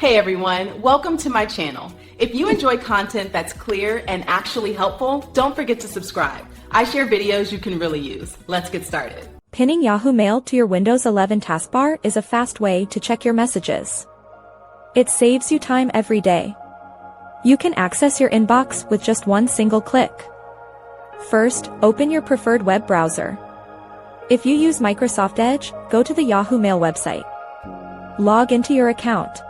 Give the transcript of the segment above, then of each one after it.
Hey everyone, welcome to my channel. If you enjoy content that's clear and actually helpful, don't forget to subscribe. I share videos you can really use. Let's get started. Pinning Yahoo Mail to your Windows 11 taskbar is a fast way to check your messages. It saves you time every day. You can access your inbox with just one single click. First, open your preferred web browser. If you use Microsoft Edge, go to the Yahoo Mail website. Log into your account.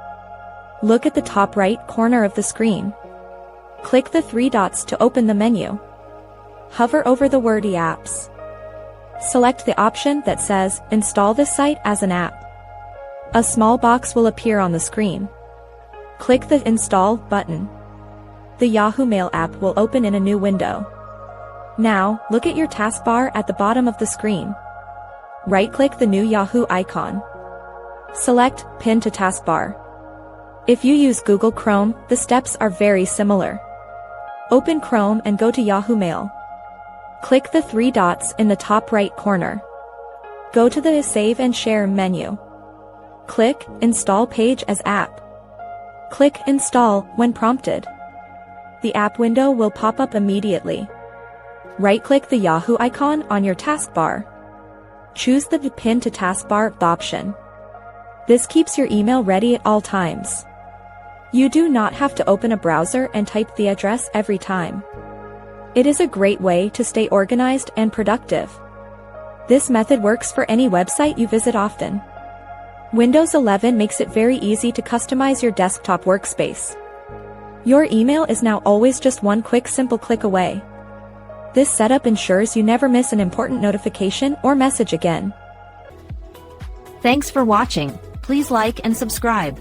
Look at the top right corner of the screen. Click the three dots to open the menu. Hover over the word e-apps. Select the option that says, Install this site as an app. A small box will appear on the screen. Click the Install button. The Yahoo Mail app will open in a new window. Now, look at your taskbar at the bottom of the screen. Right-click the new Yahoo icon. Select Pin to Taskbar. If you use Google Chrome, the steps are very similar. Open Chrome and go to Yahoo Mail. Click the three dots in the top right corner. Go to the Save and Share menu. Click Install Page as App. Click Install when prompted. The app window will pop up immediately. Right-click the Yahoo icon on your taskbar. Choose the Pin to Taskbar option. This keeps your email ready at all times. You do not have to open a browser and type the address every time. It is a great way to stay organized and productive. This method works for any website you visit often. Windows 11 makes it very easy to customize your desktop workspace. Your email is now always just one quick simple click away. This setup ensures you never miss an important notification or message again. Thanks for watching. Please like and subscribe.